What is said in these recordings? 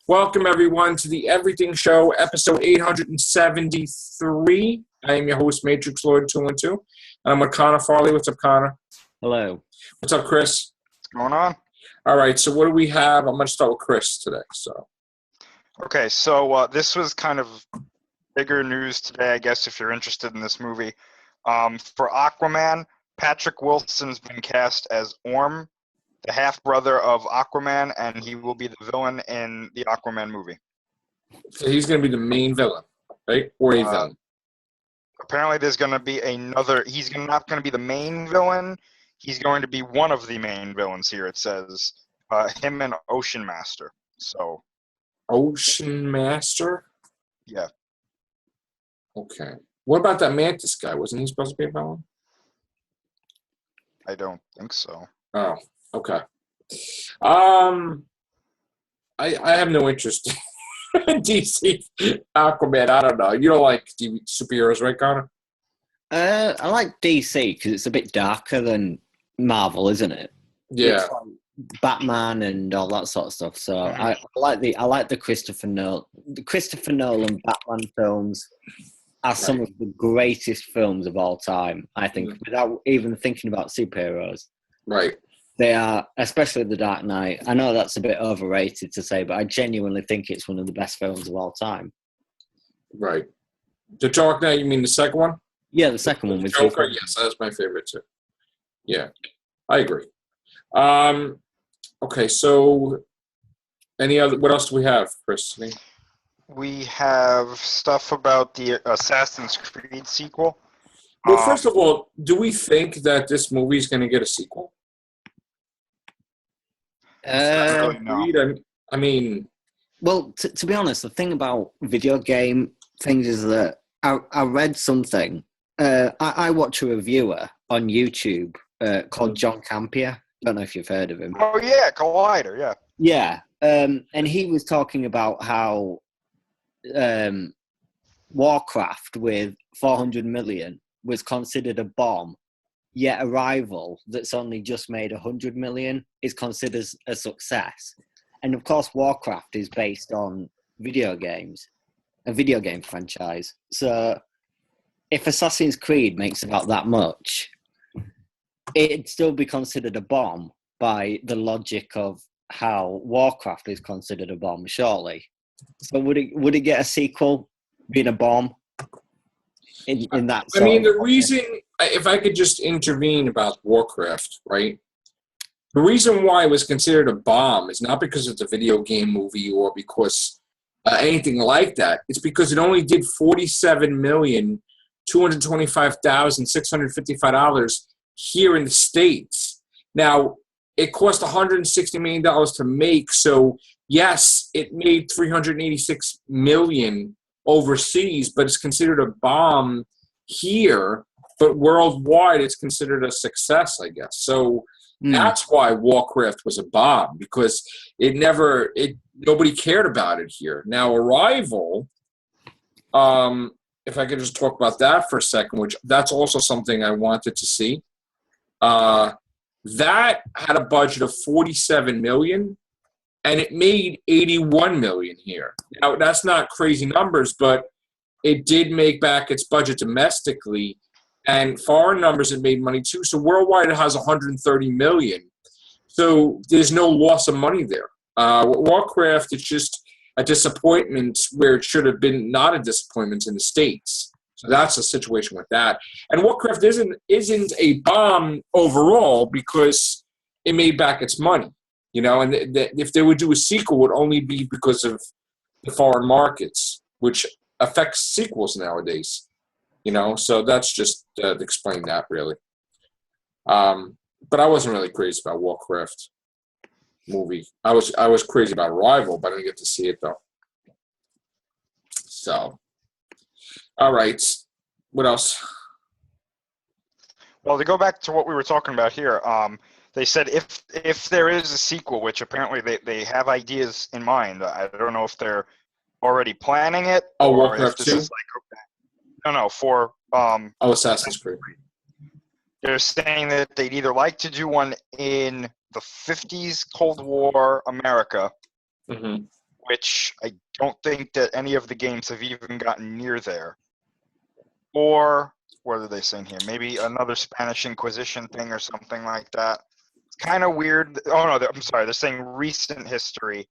Welcome, everyone, to the Everything Show, episode 873. I am your host, Matrix Lord 212, and I'm with Connor Farley. What's up, Connor? Hello. What's up, Chris? What's going on? All right, so what do we have? I'm going to start with Chris today. Okay, so this was kind of bigger news today, I guess, if you're interested in this movie. For Aquaman, Patrick Wilson's been cast as Orm, the half-brother of Aquaman, and he will be the villain in the Aquaman movie. So he's going to be the main villain, right? Or a villain? Apparently there's going to be another... He's not going to be the main villain. He's going to be one of the main villains here, it says. Him and Ocean Master. So... Ocean Master? Yeah. Okay. What about that Mantis guy? Wasn't he supposed to be a villain? I don't think so. Oh, okay. I have no interest in DC Aquaman. I don't know. You don't like superheroes, right, Connor? I like DC because it's a bit darker than Marvel, isn't it? Yeah. It's like Batman and all that sort of stuff. So I like the Christopher Nolan Batman films are some of the greatest films of all time, I think, without even thinking about superheroes. Right. They are, especially The Dark Knight. I know that's a bit overrated to say, but I genuinely think it's one of the best films of all time. Right. The Dark Knight, you mean the second one? Yeah, the second one was Joker. Yes, that's my favorite too. Yeah, I agree. Okay, so what else do we have, Chris? We have stuff about the Assassin's Creed sequel. Well, first of all, do we think that this movie is going to get a sequel? No. I mean... Well, to be honest, the thing about video game things is that I read something. I watch a reviewer on YouTube called John Campier. Don't know if you've heard of him. Oh, yeah, Collider, yeah. Yeah, and he was talking about how Warcraft with 400 million was considered a bomb, yet Arrival, that's only just made 100 million, is considered a success. And of course, Warcraft is based on video games, a video game franchise. So if Assassin's Creed makes about that much, it'd still be considered a bomb by the logic of how Warcraft is considered a bomb, surely. So would it get a sequel being a bomb in that? I mean, the reason, if I could just intervene about Warcraft, right? The reason why it was considered a bomb is not because it's a video game movie or because anything like that. It's because it only did $47,225,655 here in the States. Now, it cost $160 million to make, so yes, it made $386 million overseas, but it's considered a bomb here, but worldwide it's considered a success, I guess. So that's why Warcraft was a bomb, because nobody cared about it here. Now, Arrival, if I could just talk about that for a second, which that's also something I wanted to see. That had a budget of $47 million, and it made $81 million here. Now, that's not crazy numbers, but it did make back its budget domestically, and foreign numbers it made money too. So worldwide it has $130 million. So there's no loss of money there. Warcraft is just a disappointment where it should have been not a disappointment in the States. So that's the situation with that. And Warcraft isn't a bomb overall because it made back its money. You know, and if they would do a sequel, it would only be because of the foreign markets, which affects sequels nowadays. You know, so that's just to explain that, really. But I wasn't really crazy about Warcraft movie. I was crazy about Arrival, but I didn't get to see it, though. So, all right. What else? Well, to go back to what we were talking about here, they said if there is a sequel, which apparently they have ideas in mind. I don't know if they're already planning it. Oh, or Warcraft if 2? this is like, no, for Assassin's Creed. They're saying that they'd either like to do one in the 50s Cold War America, which I don't think that any of the games have even gotten near there. Or what are they saying here? Maybe another Spanish Inquisition thing or something like that. It's kind of weird. Oh no, I'm sorry. They're saying recent history,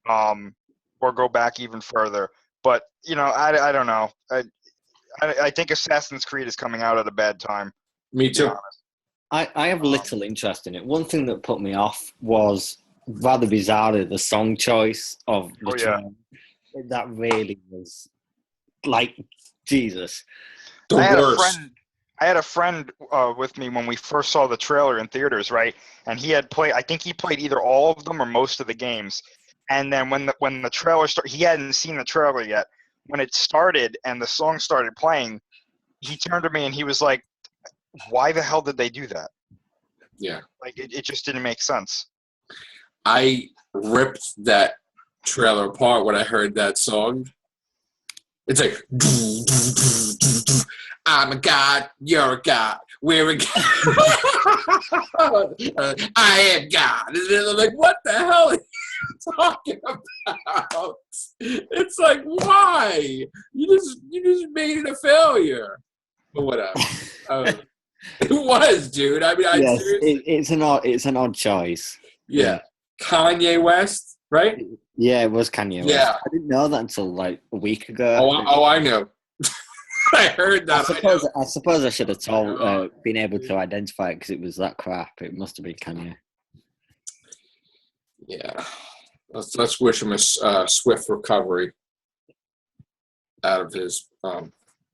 or go back even further. But I don't know. I think Assassin's Creed is coming out at a bad time. Me to be too. honest. I have little interest in it. One thing that put me off was rather bizarrely the song choice of the trailer. That really was like Jesus. The worst. I had a friend with me when we first saw the trailer in theaters, right? And he had played. I think he played either all of them or most of the games. And then when the trailer started, he hadn't seen the trailer yet. When it started and the song started playing, he turned to me and he was like, "Why the hell did they do that?" Yeah. Like it just didn't make sense. I ripped that trailer apart when I heard that song. It's like, I'm a god, you're a god, we're a god. I am God. And I'm like, what the hell are you talking about? It's like, why? You just made it a failure. But whatever. It was, dude. I mean, Yes, seriously. it's an odd choice. Yeah. Kanye West, right? Yeah, it was Kanye West. Yeah. I didn't know that until like a week ago. Oh, I know. I heard that. I suppose I should have been able to identify it because it was that crap. It must have been Kanye. Yeah. Let's wish him a swift recovery out of his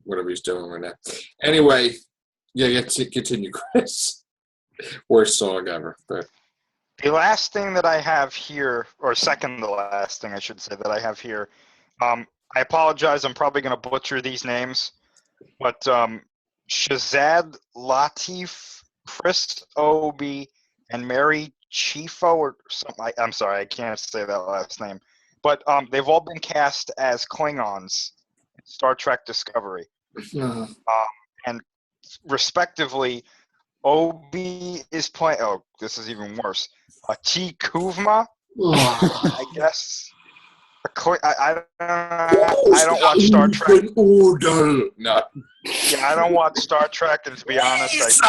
whatever he's doing right now. Anyway, yeah, continue, Chris. Worst song ever, but. The last thing that I have here, or second to last thing I should say that I have here, I apologize, I'm probably going to butcher these names, but Shazad Latif, Chris Obi, and Mary Chifo, or something. I'm sorry, I can't say that last name. But they've all been cast as Klingons in Star Trek Discovery. And respectively, Obi is playing. Oh, this is even worse. T. Kuvma, I guess. I don't watch Star Trek. Order. No. Yeah, I don't watch Star Trek, and to be honest, that's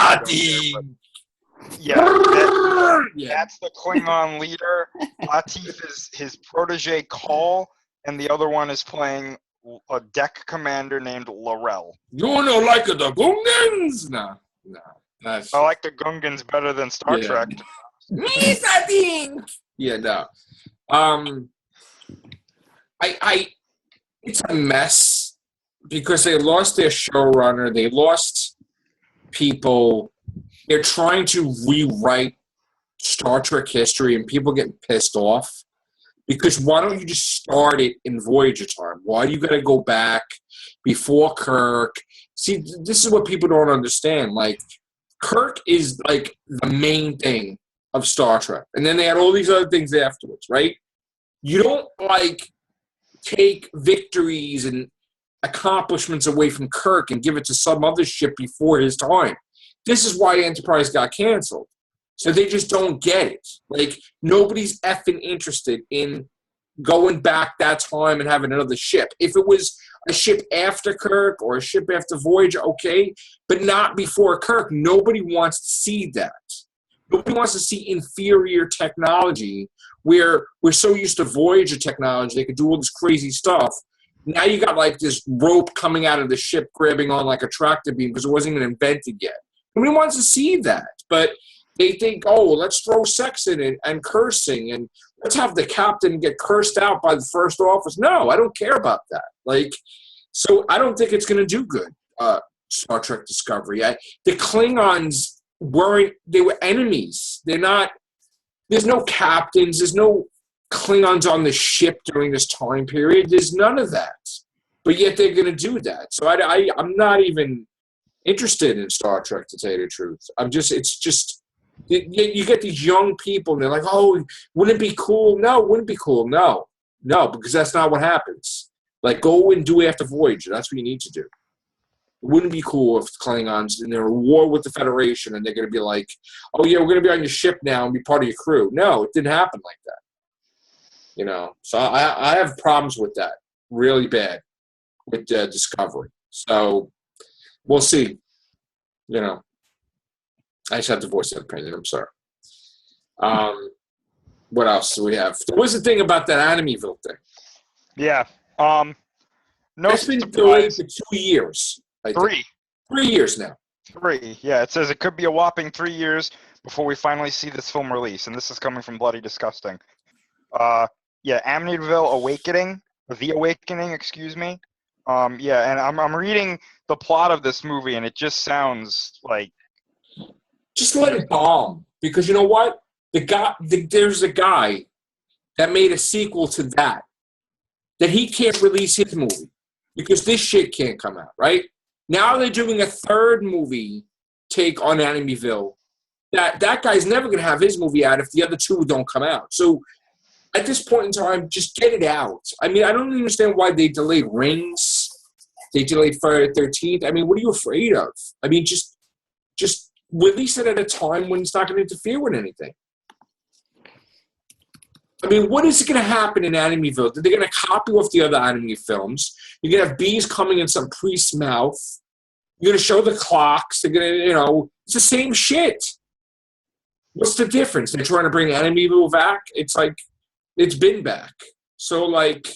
the Klingon leader. Latif is his protege, Call, and the other one is playing a deck commander named Laurel. You don't like the Gungans? No. I like the Gungans better than Star Trek. Yeah, no. It's a mess because they lost their showrunner. They lost people. They're trying to rewrite Star Trek history, and people getting pissed off. Because why don't you just start it in Voyager time? Why do you got to go back before Kirk? See, this is what people don't understand. Like, Kirk is like the main thing of Star Trek. And then they had all these other things afterwards, right? You don't, like, take victories and accomplishments away from Kirk and give it to some other ship before his time. This is why Enterprise got canceled. So they just don't get it. Like, nobody's effing interested in going back that time and having another ship. If it was a ship after Kirk or a ship after Voyager, okay, but not before Kirk. Nobody wants to see that. Nobody wants to see inferior technology where we're so used to Voyager technology, they could do all this crazy stuff. Now you got like this rope coming out of the ship grabbing on like a tractor beam because it wasn't even invented yet. Nobody wants to see that. But they think, oh, let's throw sex in it and cursing and let's have the captain get cursed out by the first officer. No, I don't care about that. Like, so I don't think it's going to do good, Star Trek Discovery. The Klingons they were enemies. They're not, there's no captains, there's no Klingons on the ship during this time period. There's none of that. But yet they're going to do that. So I'm not even interested in Star Trek, to tell you the truth. You get these young people and they're like, oh, wouldn't it be cool? No, it wouldn't be cool. No, because that's not what happens. Like, go and do after Voyager. That's what you need to do. It wouldn't be cool if Klingons and they're at war with the Federation and they're going to be like, oh, yeah, we're going to be on your ship now and be part of your crew. No, it didn't happen like that. You know, so I have problems with that really bad with Discovery. So we'll see. You know, I just have to voice that opinion. I'm sorry. What else do we have? What's the thing about that Animeville thing? Yeah. No That's been delayed surprise. for 2 years. I think. 3. 3 years now. 3. Yeah, it says it could be a whopping 3 years before we finally see this film release, and this is coming from Bloody Disgusting. Yeah, Amityville Awakening, The Awakening, excuse me. Yeah, and I'm reading the plot of this movie, and it just sounds like Just let it bomb, because you know what? There's a guy that made a sequel to that he can't release his movie because this shit can't come out, right? Now they're doing a third movie take on Amityville. That guy's never going to have his movie out if the other two don't come out. So at this point in time, just get it out. I mean, I don't understand why they delayed Rings. They delayed Friday the 13th. I mean, what are you afraid of? I mean, just release it at a time when it's not going to interfere with anything. I mean, what is going to happen in Amityville? They're going to copy off the other anime films. You're going to have bees coming in some priest's mouth. You're going to show the clocks. They're going to, it's the same shit. What's the difference? They're trying to bring Amityville back. It's like, it's been back. So, like,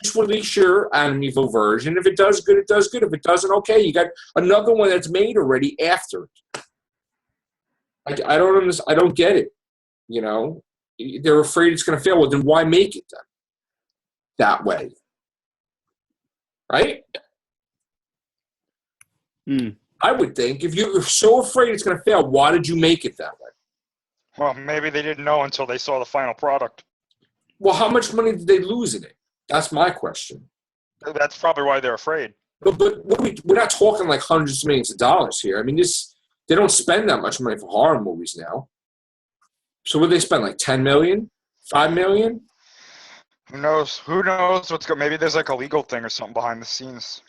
just release your Amityville version. If it does good, it does good. If it doesn't, okay. You got another one that's made already after it. I don't understand. I don't get it. You know, they're afraid it's going to fail. Well, then why make it then that way? Right? I would think if you're so afraid it's going to fail, why did you make it that way? Well, maybe they didn't know until they saw the final product. Well, how much money did they lose in it? That's my question. That's probably why they're afraid. But we're not talking like hundreds of millions of dollars here. I mean, they don't spend that much money for horror movies now. So what do they spend, like $10 million? $5 million? Who knows? Who knows what's going? Maybe there's like a legal thing or something behind the scenes.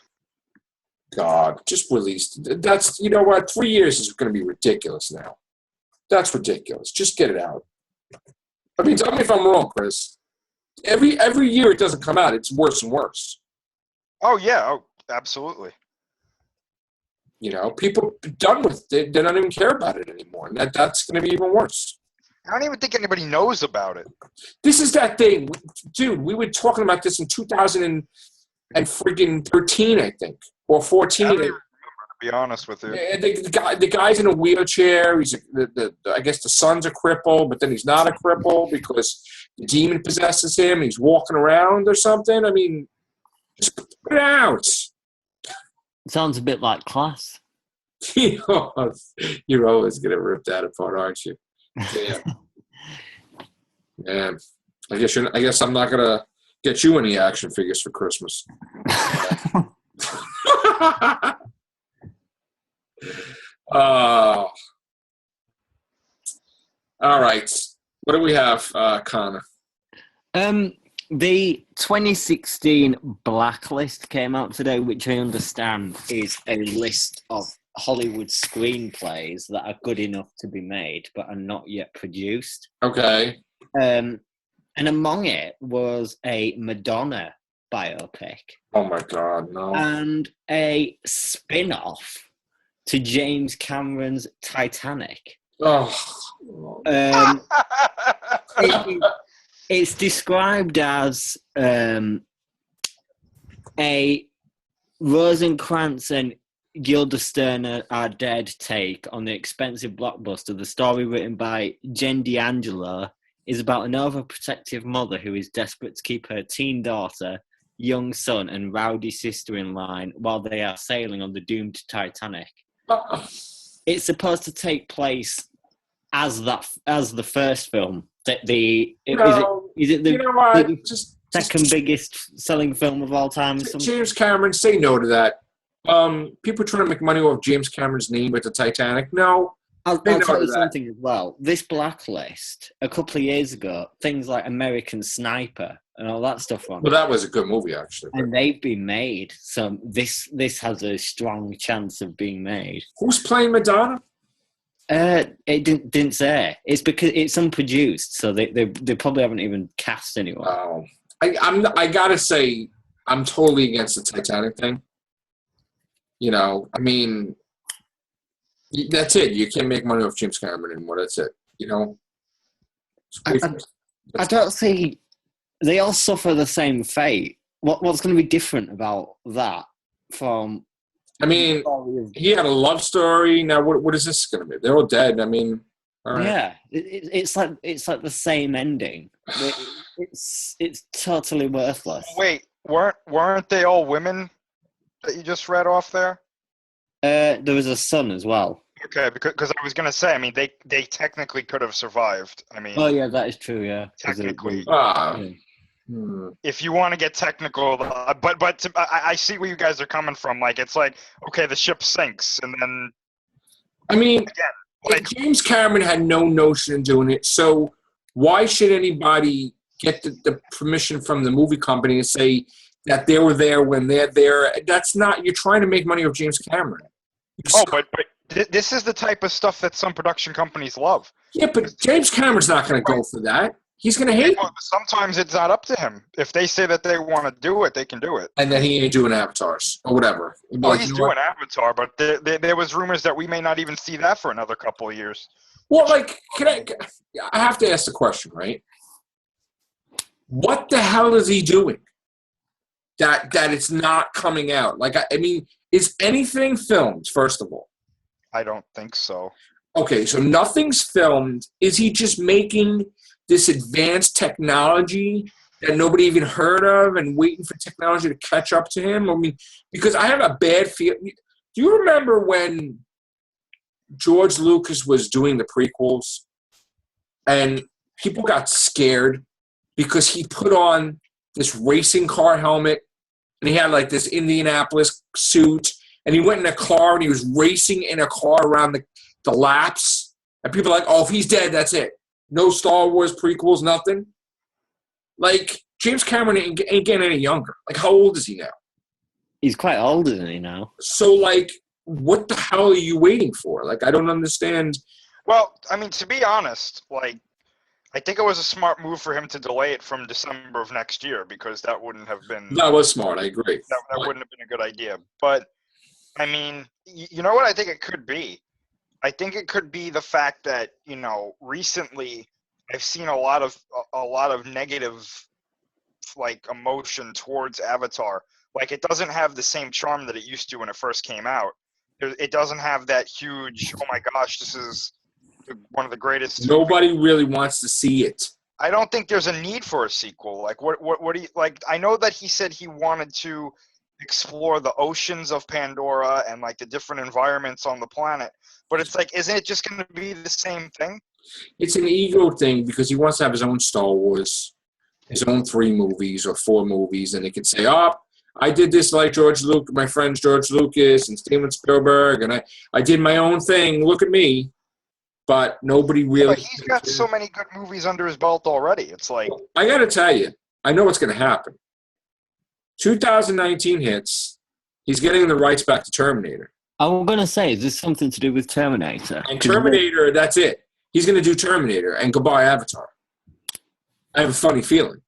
God, just release. That's, you know what? 3 years is going to be ridiculous now. That's ridiculous. Just get it out. I mean, tell me if I'm wrong, Chris. Every year it doesn't come out, it's worse and worse. Oh yeah, oh absolutely. You know, people are done with it. They don't even care about it anymore, and that's going to be even worse. I don't even think anybody knows about it. This is that thing, dude. We were talking about this in 2013, I think, or 14. I don't even remember, to be honest with you. The guy's in a wheelchair. He's I guess the son's a cripple, but then he's not a cripple because the demon possesses him. He's walking around or something. I mean, just put it out. Sounds a bit like Class. You're always gonna rip that apart, aren't you? Yeah. Yeah. I guess I'm not gonna get you any action figures for Christmas. All right. What do we have, Connor? The 2016 Blacklist came out today, which I understand is a list of Hollywood screenplays that are good enough to be made but are not yet produced. Okay. And among it was a Madonna biopic. Oh my God, no. And a spin-off to James Cameron's Titanic. Oh. It's described as a Rosencrantz and Guildenstern are dead take on the expensive blockbuster. The story, written by Jen D'Angelo, is about an overprotective mother who is desperate to keep her teen daughter, young son, and rowdy sister in line while they are sailing on the doomed Titanic. It's supposed to take place as the first film. Is it the you know what? Just second biggest selling film of all time? James Cameron, say no to that. People trying to make money off James Cameron's name with the Titanic. No. I'll tell you something as well. This Blacklist, a couple of years ago, things like American Sniper and all that stuff on. Well, that was a good movie, actually. And they've been made. So this has a strong chance of being made. Who's playing Madonna? It didn't say. It's because it's unproduced, so they probably haven't even cast anyone. I gotta say, I'm totally against the Titanic thing. I mean, that's it. You can't make money off James Cameron anymore. That's it. I don't see. They all suffer the same fate. What's going to be different about that from? I mean, he had a love story. Now, what is this going to be? They're all dead. I mean, all right. Yeah, it's like the same ending. It's totally worthless. Wait, weren't they all women that you just read off there? There was a son as well. Okay, because I was gonna say, I mean, they technically could have survived. I mean, Oh yeah, that is true. Yeah, technically. If you want to get technical, but I see where you guys are coming from. Like, it's like, okay, the ship sinks, and then. I mean, James Cameron had no notion of doing it, so why should anybody get the permission from the movie company to say that they were there when they're there? That's not. You're trying to make money off James Cameron. But this is the type of stuff that some production companies love. Yeah, but James Cameron's not going to go for that. He's going to hate it. Sometimes it's not up to him. If they say that they want to do it, they can do it. And then he ain't doing Avatars or whatever. He's doing Avatar, but there was rumors that we may not even see that for another couple of years. Well, like, I have to ask the question, right? What the hell is he doing that it's not coming out? Like, I mean, is anything filmed, first of all? I don't think so. Okay, so nothing's filmed. Is he just making this advanced technology that nobody even heard of and waiting for technology to catch up to him? I mean, because I have a bad feeling. Do you remember when George Lucas was doing the prequels and people got scared because he put on this racing car helmet and he had like this Indianapolis suit and he went in a car and he was racing in a car around the laps, and people are like, oh, if he's dead, that's it. No Star Wars prequels, nothing. Like, James Cameron ain't getting any younger. Like, how old is he now? He's quite old, isn't he, now? So, like, what the hell are you waiting for? Like, I don't understand. Well, I mean, to be honest, like, I think it was a smart move for him to delay it from December of next year because that wouldn't have been... That was smart, I agree. That wouldn't have been a good idea. But, I mean, you know what I think it could be? I think it could be the fact that, recently I've seen a lot of negative, like, emotion towards Avatar. Like, it doesn't have the same charm that it used to when it first came out. It doesn't have that huge, oh my gosh, this is one of the greatest. Nobody really wants to see it. I don't think there's a need for a sequel. Like, what do you, like, I know that he said he wanted to explore the oceans of Pandora and, like, the different environments on the planet. But it's like, isn't it just going to be the same thing? It's an ego thing because he wants to have his own Star Wars, his own 3 movies or 4 movies, and he can say, oh, I did this like my friends George Lucas and Steven Spielberg, and I did my own thing. Look at me. But nobody really... But he's got so many good movies under his belt already. It's like... I got to tell you, I know what's going to happen. 2019 hits. He's getting the rights back to Terminator. I'm going to say, is this something to do with Terminator? And Terminator, that's it. He's going to do Terminator and goodbye Avatar. I have a funny feeling.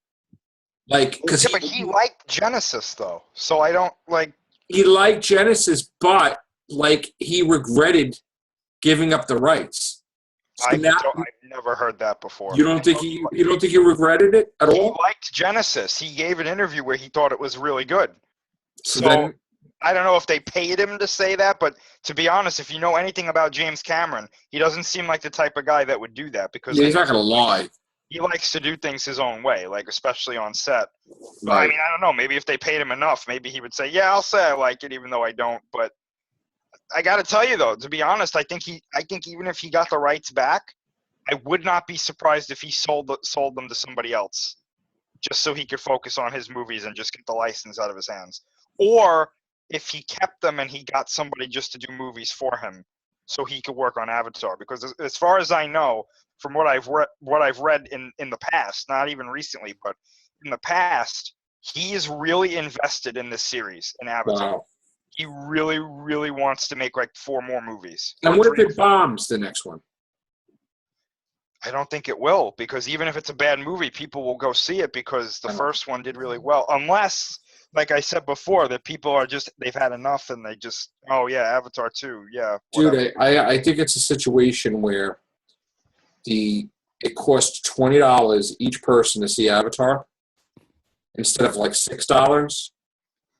Like, because but he liked Genesis, though. So I don't, like... He liked Genesis, but, like, he regretted giving up the rights. So I've never heard that before. You don't think he regretted it at all? He liked Genesis. He gave an interview where he thought it was really good. So then, I don't know if they paid him to say that, but to be honest, if you know anything about James Cameron, he doesn't seem like the type of guy that would do that because he's not going to lie. He likes to do things his own way, like especially on set. Right. I mean, I don't know. Maybe if they paid him enough, maybe he would say, "Yeah, I'll say I like it, even though I don't." But I got to tell you, though, to be honest, I think even if he got the rights back, I would not be surprised if he sold them to somebody else, just so he could focus on his movies and just get the license out of his hands. Or if he kept them and he got somebody just to do movies for him, so he could work on Avatar. Because as far as I know, from what I've read in the past, not even recently, but in the past, he is really invested in this series, in Avatar. Wow. he really, really wants to make like 4 more movies. And what if it bombs the next one? I don't think it will, because even if it's a bad movie, people will go see it because the first one did really well. Unless, like I said before, that people are just, they've had enough and they just, oh yeah, Avatar 2, yeah. Whatever. Dude, I think it's a situation where it costs $20 each person to see Avatar instead of like $6,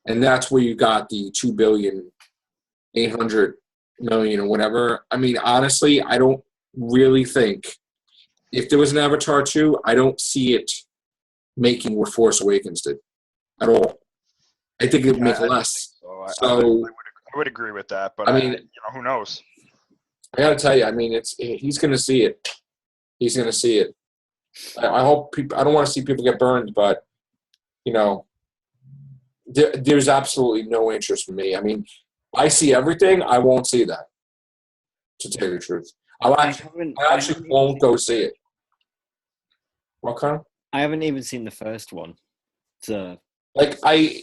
and that's where you got the 2,800,000,000 or whatever. I mean, honestly, I don't really think if there was an Avatar 2, I don't see it making what Force Awakens did at all. I think it would make less. So I would agree with that, but I mean, who knows? I got to tell you, I mean, he's going to see it. He's going to see it. I hope people. I don't want to see people get burned, but there's absolutely no interest for me. I mean, I see everything. I won't see that. To tell you the truth, I actually won't go see it. What kind? I haven't even seen the first one, so I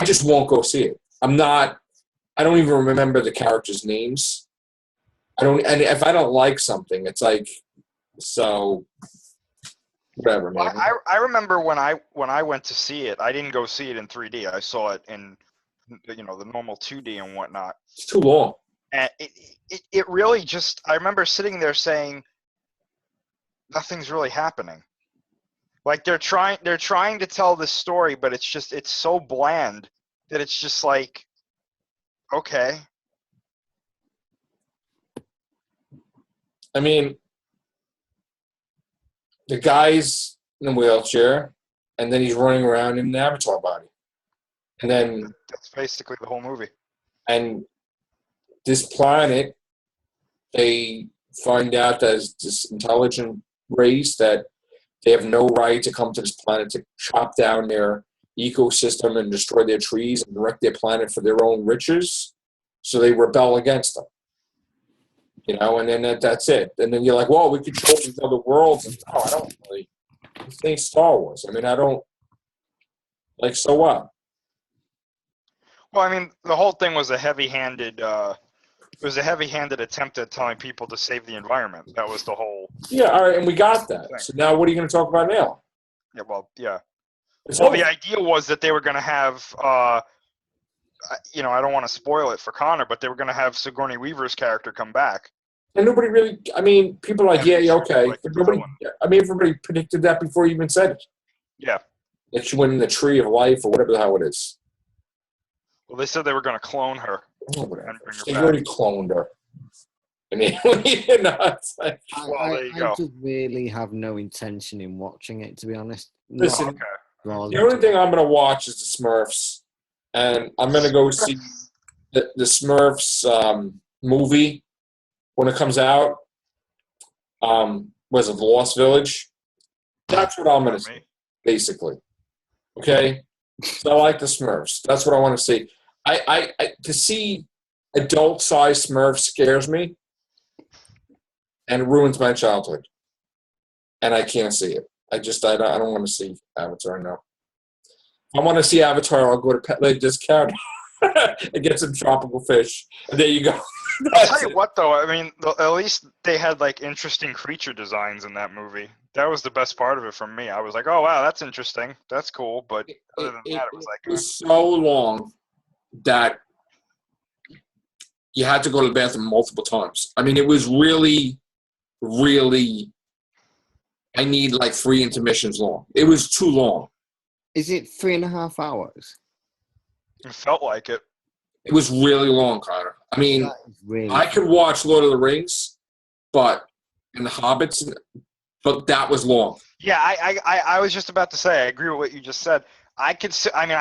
just won't go see it. I don't even remember the characters' names. And if I don't like something, it's like, so whatever, man. Well, I remember when I went to see it, I didn't go see it in 3D. I saw it in the normal 2D and whatnot. It's too long. And it really just, I remember sitting there saying, nothing's really happening. Like they're trying to tell this story, but it's so bland that it's just like, okay. I mean, the guy's in a wheelchair, and then he's running around in an avatar body. And then that's basically the whole movie. And this planet, they find out there's this intelligent race that they have no right to come to this planet to chop down their ecosystem and destroy their trees and wreck their planet for their own riches. So they rebel against them. And then that's it. And then you're like, well, we could show these other worlds. And no, I don't really. This ain't Star Wars. I mean, I don't. Like, so what? Well, I mean, the whole thing was a heavy-handed. It was a heavy-handed attempt at telling people to save the environment. That was the whole. Yeah, all right, and we got that. So now, what are you going to talk about now? Yeah, well, yeah. Well, the idea was that they were going to have. I don't want to spoil it for Connor, but they were going to have Sigourney Weaver's character come back. And nobody really. I mean, people are like, yeah, okay. But nobody. I mean, everybody predicted that before you even said it. Yeah. That she went in the tree of life or whatever the hell it is. Well, they said they were going to clone her. Oh, whatever. They already cloned her. I mean, it's like, there you go. I just really have no intention in watching it, to be honest. Listen, okay. The only thing I'm going to watch is the Smurfs. And I'm going to go see the Smurfs movie when it comes out. Was it The Lost Village? That's what I'm going to see, basically. Okay? So I like the Smurfs. That's what I want to see. I to see adult-sized Smurfs scares me, and it ruins my childhood. And I can't see it. I don't want to see Avatar. No. If I want to see Avatar, I'll go to Pet Lake Discount and get some tropical fish. And there you go. I'll tell you what, though. I mean, at least they had like interesting creature designs in that movie. That was the best part of it for me. I was like, oh wow, that's interesting. That's cool. But other than that, it was like it was so long that you had to go to the bathroom multiple times. I mean, it was really, really. I need like 3 intermissions long. It was too long. Is it 3.5 hours? It felt like it. It was really long, Connor. I mean, really I could watch Lord of the Rings, and the Hobbits, but that was long. Yeah, I was just about to say, I agree with what you just said. I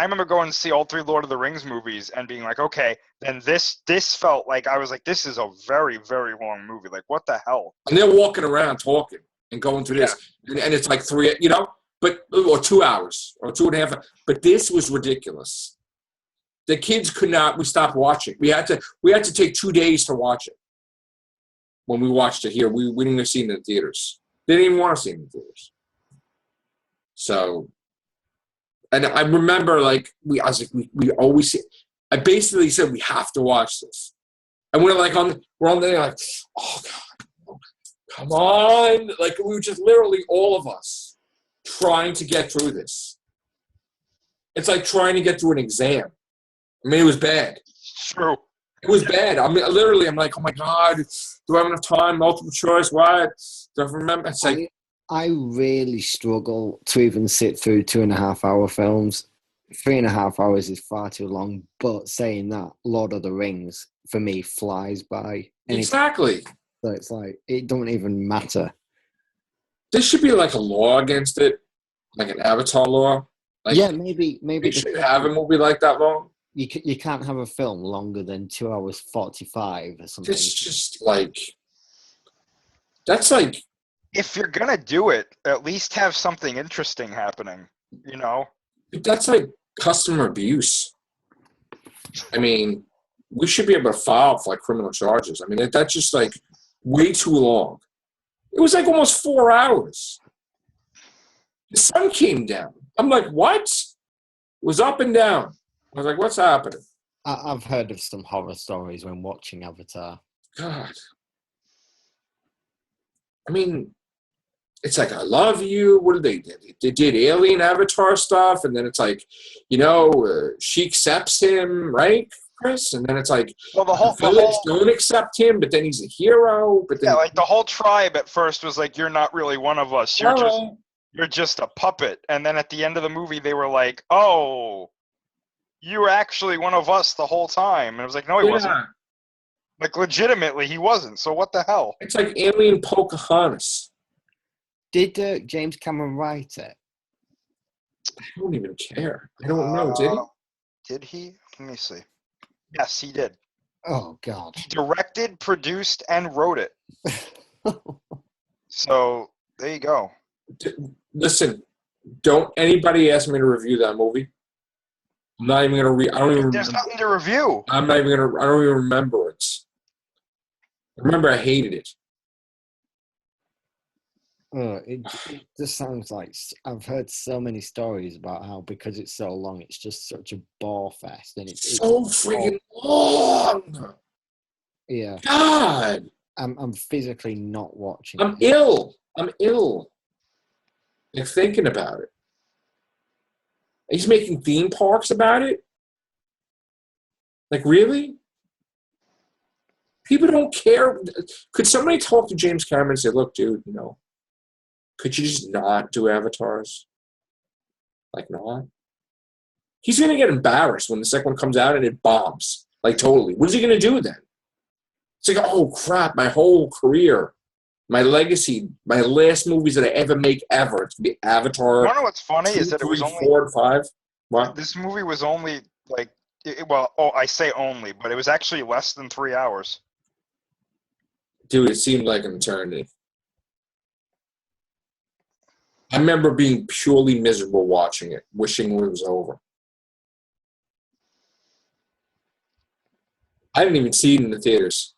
remember going to see all 3 Lord of the Rings movies and being like, okay, then this felt like, I was like, this is a very, very long movie. Like, what the hell? And they're walking around talking and going through this, and it's like 3, or 2 hours or 2.5. But this was ridiculous. The kids could not. We stopped watching. We had to take 2 days to watch it. When we watched it here, we didn't even see it in the theaters. They didn't even want to see it in the theaters. So, and I remember we always see. I basically said, we have to watch this. And we're on there like, oh God, come on. Like, we were just literally all of us trying to get through this. It's like trying to get through an exam. I mean, it was bad. True. It was bad. I mean, literally, I'm like, oh my God, do I have enough time? Multiple choice? What? Do I remember? It's like, I really struggle to even sit through 2.5 hour films. 3.5 hours is far too long. But saying that, Lord of the Rings for me flies by. And exactly. So it's like it don't even matter. There should be like a law against it, like an Avatar law. Like, yeah, maybe they should have a movie like that long. You can't have a film longer than 2 hours 45 or something. It's just like, that's like, if you're gonna do it, at least have something interesting happening. You know. that's like customer abuse. I mean, we should be able to file for like criminal charges. I mean, that's just like way too long. It was like almost 4 hours. The sun came down. I'm like, what? It was up and down. I was like, what's happening? I've heard of some horror stories when watching Avatar. God. I mean, it's like, I love you. What did they do? They did alien Avatar stuff, and then it's like, she accepts him, right, Chris? And then it's like, well, the whole don't accept him, but then he's a hero. But then, yeah, like the whole tribe at first was like, you're not really one of us. You're just a puppet. And then at the end of the movie, they were like, oh, you were actually one of us the whole time. And it was like, no, he wasn't. Like, legitimately, he wasn't. So what the hell? It's like alien Pocahontas. Did James Cameron write it? I don't even care. I don't know. Did he? Did he? Let me see. Yes, he did. Oh, God. He directed, produced, and wrote it. So, there you go. Listen, don't anybody ask me to review that movie. I'm not even going to read. I don't even There's remember. nothing to review. I'm not even going to. I don't even remember it. I remember I hated it. It just sounds like I've heard so many stories about how because it's so long, it's just such a bore fest, and it's so freaking long. Yeah. God. I'm physically not watching. I'm ill. Like thinking about it. He's making theme parks about it. Like really? People don't care. Could somebody talk to James Cameron and say, "Look, dude, could you just not do avatars? Like not?" He's gonna get embarrassed when the second one comes out and it bombs. Like totally. What is he gonna do then? It's like, oh crap, my whole career, my legacy, my last movies that I ever make ever. It's gonna be Avatar. You know what's funny 2, is that 3, it was only 4, and 5. What? This movie was only like I say only, but it was actually less than 3 hours. Dude, it seemed like an eternity. I remember being purely miserable watching it, wishing it was over. I didn't even see it in the theaters.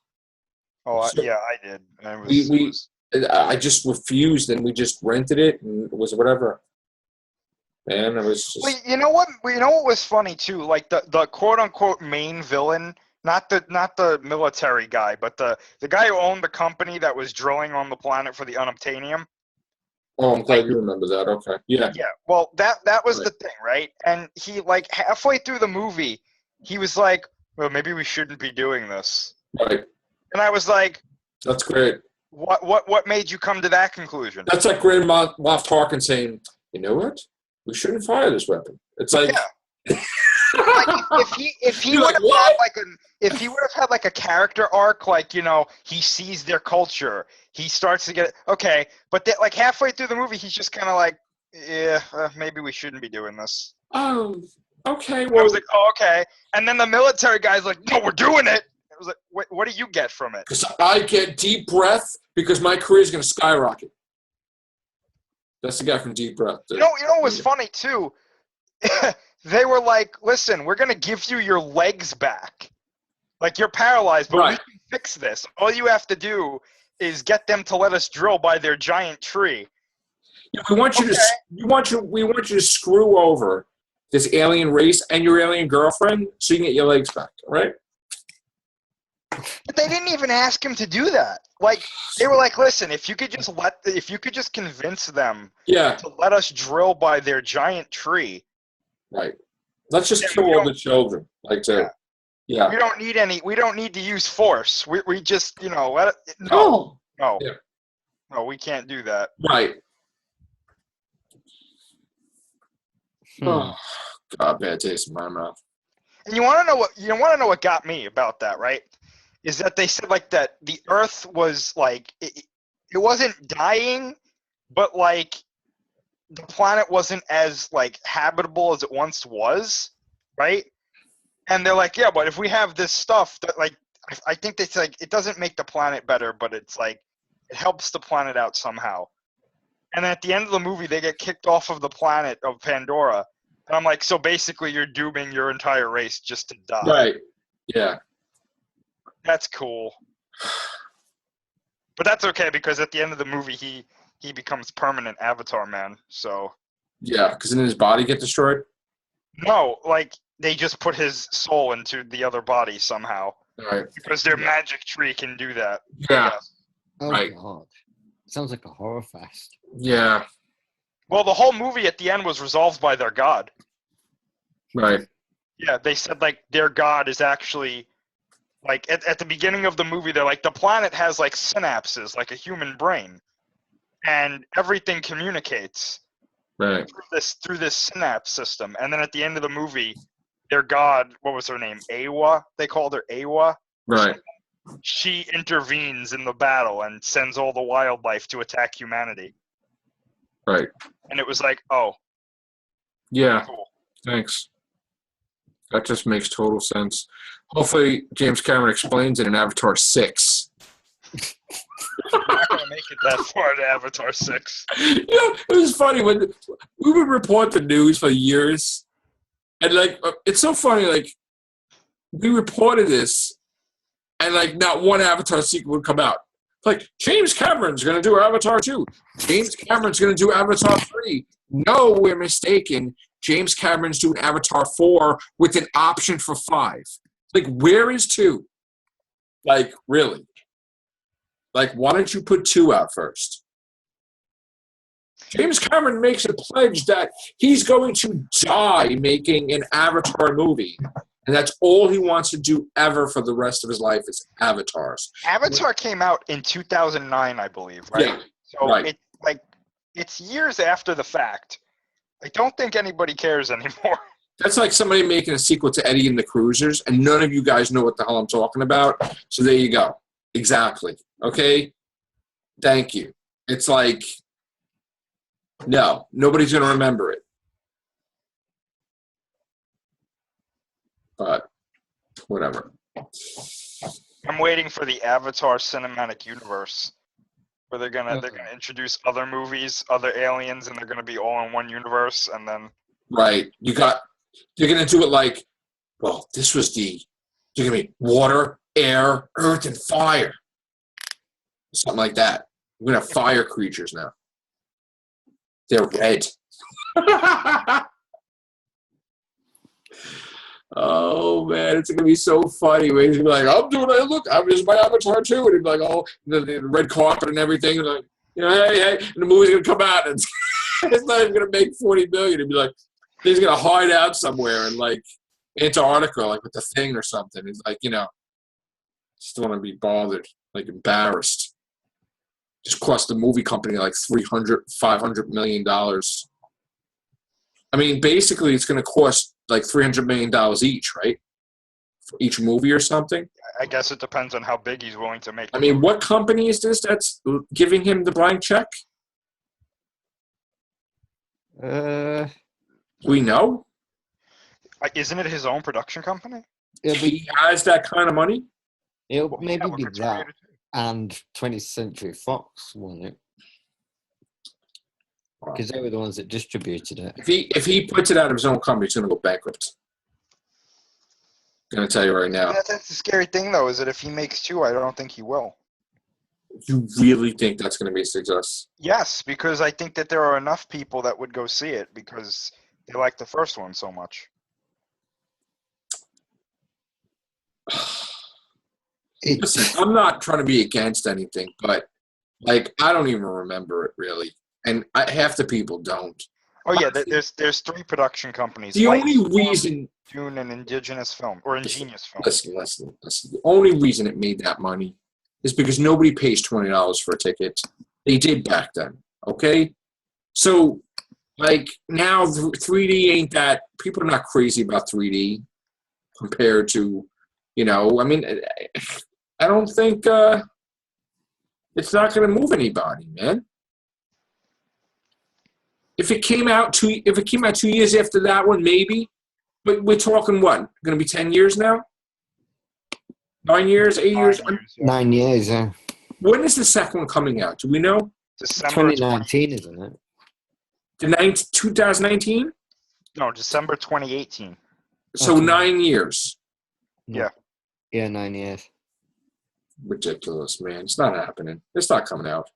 Oh, So yeah, I did. And it was, I just refused, and we just rented it, and it was whatever. And it was just... Well, you know what? You know what was funny too? Like the quote unquote main villain, not the military guy, but the guy who owned the company that was drilling on the planet for the unobtainium. Oh, I'm glad you remember that. Okay, yeah. Yeah. Well, that was Right. the thing, right? And he like halfway through the movie, he was like, "Well, maybe we shouldn't be doing this." Right. And I was like, That's great. What made you come to that conclusion? That's like Grand Moff Tarkin saying, "You know what? We shouldn't fire this weapon." It's like, Yeah. Like if he You're would like, have had like a character arc, like he sees their culture, he starts to get okay, but like halfway through the movie, he's just kind of like, yeah, maybe we shouldn't be doing this. oh, okay. And Well, I was like, oh, okay, and then the military guy's like, no, we're doing it. I was like, what do you get from it? because I get deep breath because my career is going to skyrocket. That's the guy from Deep Breath. You know what was funny too? They were like, listen, we're going to give you your legs back. Like, you're paralyzed, but we Right. can fix this. All you have to do is get them to let us drill by their giant tree. Yeah, we want you to screw over this alien race and your alien girlfriend so you can get your legs back, right? But they didn't even ask him to do that. Like, they were like, listen, if you could just convince them Yeah, to let us drill by their giant tree. right. Let's just Yeah, kill all the children. Like, yeah. We don't need to use force. We just, let it, Oh. no, Yeah. no, we can't do that. Right. Hmm. Oh, God, bad taste in my mouth. And you want to know what got me about that, right? Is that they said like that the Earth was like it wasn't dying, but like the planet wasn't as like habitable as it once was, right? And they're like, yeah, but if we have this stuff that like I think it's like it doesn't make the planet better, but it's like it helps the planet out somehow. And then at the end of the movie, they get kicked off of the planet of Pandora. And I'm like, so basically you're dooming your entire race just to die. Right. Yeah. That's cool. But that's okay because at the end of the movie, he becomes permanent Avatar Man. So Yeah, because then his body get destroyed? no, like they just put his soul into the other body somehow Right. because their magic tree can do that. Yeah. Oh, Right. God. Sounds like a horror fest. Yeah. Well, the whole movie at the end was resolved by their god. Right. Yeah, they said like their god is actually like at the beginning of the movie, they're like the planet has like synapses like a human brain, and everything communicates Right. through this synapse system. And then at the end of the movie, their god, what was her name? Awa. They called her Awa. Right. She intervenes in the battle and sends all the wildlife to attack humanity. Right. And it was like, oh, Yeah. cool. Thanks. That just makes total sense. Hopefully, James Cameron explains it in Avatar 6. I'm not gonna make it that far to Avatar 6. It was funny when we would report the news for years. And, like, it's so funny, like, we reported this, and, like, not one Avatar sequel would come out. Like, James Cameron's going to do Avatar 2. James Cameron's going to do Avatar 3. No, we're mistaken. James Cameron's doing Avatar 4 with an option for 5. Like, where is 2? Like, really? Like, why don't you put 2 out first? James Cameron makes a pledge that he's going to die making an Avatar movie. And that's all he wants to do ever for the rest of his life is avatars. Avatar came out in 2009, I believe, right? Yeah, So right. it's years after the fact. I don't think anybody cares anymore. That's like somebody making a sequel to Eddie and the Cruisers, and none of you guys know what the hell I'm talking about. So there you go. Exactly. Okay? Thank you. It's like, no, nobody's going to remember it. But whatever. I'm waiting for the Avatar cinematic universe, where they're gonna introduce other movies, other aliens, and they're gonna be all in one universe, and then Right. You're going to do it like, well, this was you're going to be water, air, earth, and fire. Something like that. We're going to have fire creatures now. They're red. Oh, man, it's going to be so funny. He's going to be like, this is my Avatar too. And he'd be like, oh, the red carpet and everything. And like, hey. And the movie's going to come out. And it's not even going to make $40 million. He'd be like, he's going to hide out somewhere in, like, Antarctica, like, with the Thing or something. He's like, just don't want to be bothered, like, embarrassed. Just cost the movie company, like, $500 million. I mean, basically, it's going to cost, like, $300 million each, right? For each movie or something? I guess it depends on how big he's willing to make. I mean, what company is this that's giving him the blank check? We know? Isn't it his own production company? He has that kind of money? It'll maybe Yeah, be with that Terminator 2. and 20th Century Fox, won't it? Because they were the ones that distributed it. If he puts it out of his own company, he's going to go bankrupt. I'm going to tell you right now. That's the scary thing, though, is that if he makes 2, I don't think he will. You really think that's going to be a success? Yes, because I think that there are enough people that would go see it because they like the first one so much. Listen, I'm not trying to be against anything, but like I don't even remember it really, and half the people don't. Oh yeah, there's 3 production companies. The Light only Storm, reason, Dune, and Indigenous Film or Ingenious Film. listen. The only reason it made that money is because nobody pays $20 for a ticket. They did back then. Okay, so like now 3D ain't that. People are not crazy about 3D compared to, I mean, I don't think it's not going to move anybody, man. If it came out 2 years after that one, maybe. But we're talking what? Going to be 10 years now? 9 years? 8 years? 9 years, yeah. When is the second one coming out? Do we know? December 2019, isn't it? 2019? No, December 2018. So Okay. 9 years. Yeah. Yeah, 9 years. Ridiculous, man. It's not happening. It's not coming out.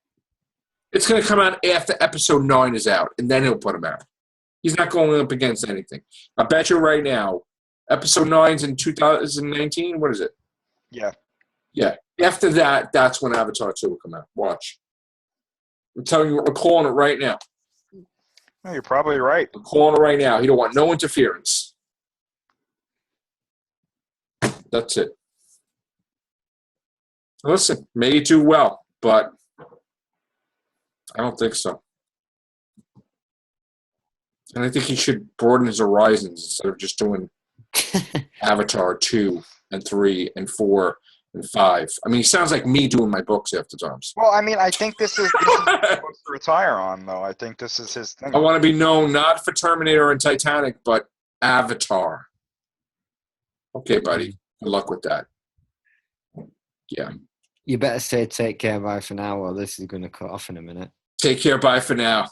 It's going to come out after episode 9 is out, and then he'll put him out. He's not going up against anything. I bet you right now, episode 9's in 2019. What is it? Yeah. Yeah. After that, that's when Avatar 2 will come out. Watch. I'm telling you, we're calling it right now. No, you're probably right. I'm calling it right now. He don't want no interference. That's it. Listen, may do well, but I don't think so. And I think he should broaden his horizons instead of just doing Avatar 2 and 3 and 4 and 5. I mean, he sounds like me doing my books after times. Well, I mean, I think this is what he's supposed to retire on, though. I think this is his thing. I want to be known not for Terminator and Titanic, but Avatar. Okay, buddy. Good luck with that. Yeah. You better say take care, bye for now, or this is going to cut off in a minute. Take care. Bye for now.